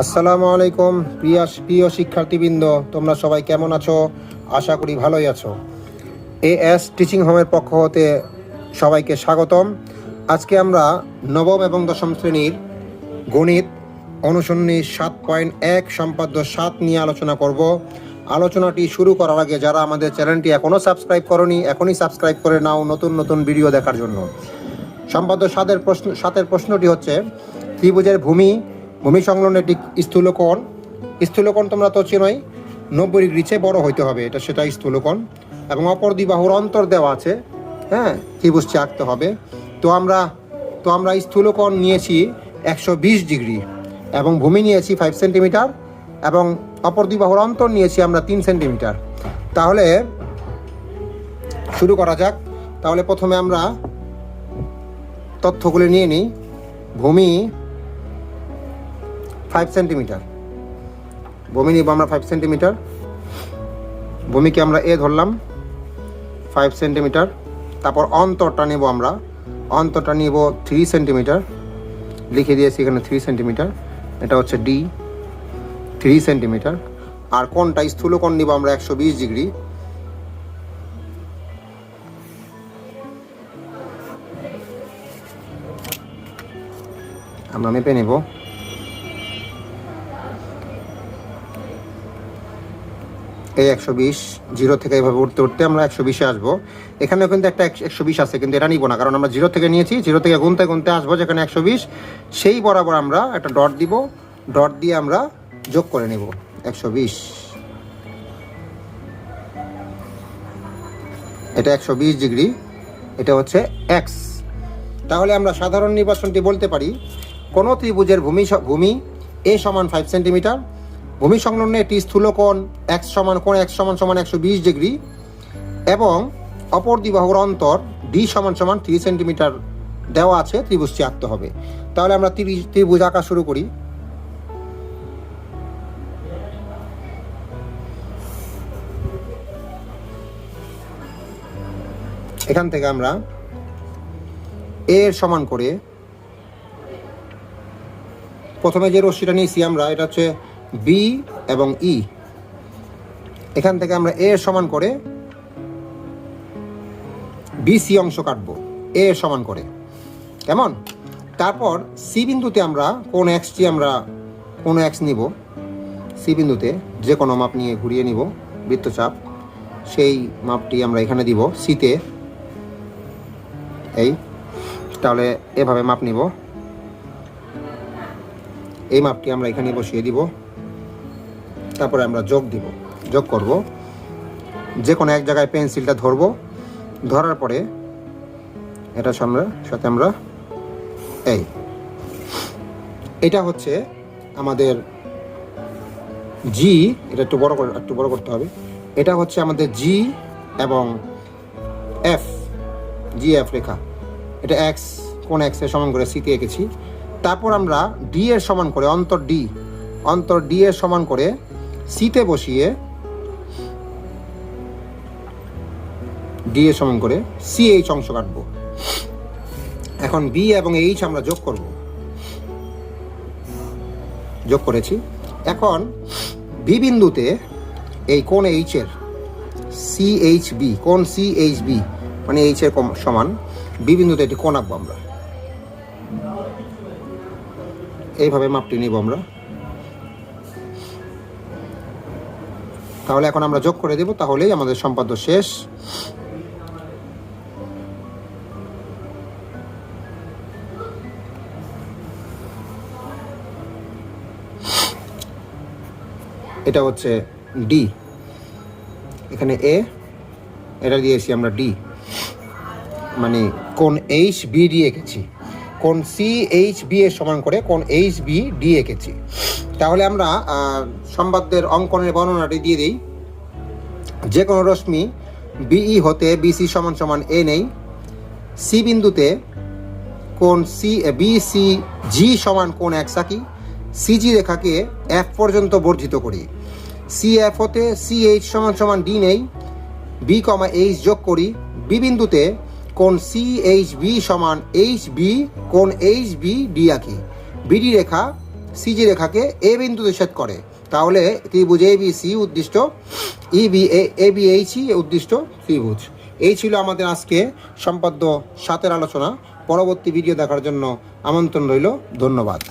আসসালামু আলাইকুম প্রিয় শিক্ষার্থীবৃন্দ, তোমরা সবাই কেমন আছো? আশা করি ভালোই আছো। এএস টিচিং হোমের পক্ষ হতে সবাইকে স্বাগতম। আজকে আমরা নবম এবং দশম শ্রেণীর গণিত অনুশীলনী 7.1 সম্পাদ্য 7 নিয়ে আলোচনা করব। আলোচনাটি শুরু করার আগে যারা আমাদের চ্যানেলটি এখনও সাবস্ক্রাইব করনি, এখনই সাবস্ক্রাইব করে নাও নতুন নতুন ভিডিও দেখার জন্য। সম্পাদ্য 7-এর প্রশ্নটি হচ্ছে, ত্রিভুজের ভূমি সংলগ্ন একটি স্থূলকোণ তোমরা তো চেনোই, 90 ডিগ্রি চেয়ে বড় হইতে হবে, সেটা স্থূলকোণ, এবং অপর দুই বাহুর অন্তর দেওয়া আছে। হ্যাঁ, ত্রিভুজটি আঁকতে হবে। তো আমরা স্থূলকোণ নিয়েছি 120 ডিগ্রি এবং ভূমি নিয়েছি 5 সেন্টিমিটার এবং অপর দুই বাহুর অন্তর নিয়েছি আমরা 3 সেন্টিমিটার। তাহলে শুরু করা যাক। তাহলে প্রথমে আমরা তথ্যগুলি নিয়ে নিই। ভূমি 5 সেন্টিমিটার, ভূমি নিব আমরা 5 সেন্টিমিটার। ভূমিকে আমরা এ ধরলাম 5 সেন্টিমিটার। তারপর অন্তরটা নেব আমরা, অন্তরটা নিব 3 সেন্টিমিটার, লিখে দিয়েছি এখানে 3 সেন্টিমিটার। এটা হচ্ছে ডি, 3 সেন্টিমিটার। আর কোণটা স্থূলকোণ নিব আমরা 120 ডিগ্রি। আমরা মেপে নেব। এই 120, জিরো থেকে এইভাবে উঠতে উঠতে আমরা 120-এ আসবো। এখানেও কিন্তু একটা 120 আছে, কিন্তু এটা নিব না, কারণ আমরা জিরো থেকে নিয়েছি। জিরো থেকে গুনতে গুনতে আসবো যেখানে 120, সেই বরাবর আমরা একটা ডট দিব। ডট দিয়ে আমরা যোগ করে নেব 120। এটা 120 ডিগ্রি, এটা হচ্ছে এক্স। তাহলে আমরা সাধারণ নির্বাচনটি বলতে পারি, কোনো ত্রিভুজের ভূমি এ সমান 5 সেন্টিমিটার, ভূমি সংলগ্ন একটি স্থূলকোণ x সমান 120 ডিগ্রি এবং অপর দুই বাহুর অন্তর ডি সমান 3 সেন্টিমিটার দেওয়া আছে। ত্রিভুজটি আঁকতে হবে। তাহলে আমরা ত্রিভুজ আঁকা শুরু করি। এখান থেকে আমরা এ এর সমান করে প্রথমে যে রশ্মিটা নিয়েছি আমরা, এটা হচ্ছে বি এবং ই। এখান থেকে আমরা এ এর সমান করে বিসি অংশ কাটবো এ এর সমান করে, কেমন? তারপর সি বিন্দুতে আমরা কোন এক্স নিব। সি বিন্দুতে যে কোনো মাপ নিয়ে ঘুরিয়ে নিব বৃত্তচাপ, সেই মাপটি আমরা এখানে দিব সিতে। তাহলে এভাবে মাপ নিব, এই মাপটি আমরা এখানে বসিয়ে দিব। তারপরে আমরা যোগ করব। যে কোনো এক জায়গায় পেন্সিলটা ধরবো, ধরার পরে এটা সাথে আমরা এটা হচ্ছে আমাদের জি। এটা একটু বড় করতে হবে। এটা হচ্ছে আমাদের জি এবং এফ, জি এফ রেখা। এটা এক্স, কোন এক্স এর সমান করে সিতে এঁকেছি। তারপর আমরা ডি এর সমান করে অন্তর ডি এর সমান করে সিতে বসিয়ে ডি এর সমান করে সি এইচ অংশ কাটবো। এখন বি এবং এইচ আমরা যোগ করেছি। এখন বি বিন্দুতে এই কোণ এইচ এর সিএইচবি, কোণ সিএইচবি মানে এইচ এর সমান বি বিন্দুতে এটি কোণ আঁকবো আমরা। এইভাবে মাপটি নিব আমরা। তাহলে এখন আমরা যোগ করে দেব, তাহলেই আমাদের সম্পাদ্য শেষ। এটা হচ্ছে ডি, এখানে এ, এটা দিয়েছি আমরা ডি, মানে কোণ এইচ বি ডি এঁকেছি। কোণ সি এইচ বি এর সমান করে কোণ এইচ বি ডি এঁকেছি। তাহলে আমরা সম্পাদ্যের অঙ্কনের বর্ণনাটি দিয়ে দিই। যে কোনো রশ্মি বিই হতে বিসি সমান এ নেই। সি বিন্দুতে কোণ বিসি জি সমান কোণ এক্স আঁকি। সিজি রেখাকে এফ পর্যন্ত বর্ধিত করি। সি এফ হতে সি এইচ সমান ডি নেই। বি কমা এইচ যোগ করি। বি বিন্দুতে কোণ সি এইচ বি সমান এইচ বি কোণ এইচ বি ডি আঁকি। বিডি রেখা সিজি রেখাকে এ বিন্দুতে ছেদ করে, তাহলে ত্রিভুজ A B C উদ্দিষ্ট A B এইচই উদ্দিষ্ট ত্রিভুজ। এই ছিল আমাদের আজকে সম্পাদ্য 7-এর আলোচনা। পরবর্তী ভিডিও দেখার জন্য আমন্ত্রণ রইল। ধন্যবাদ।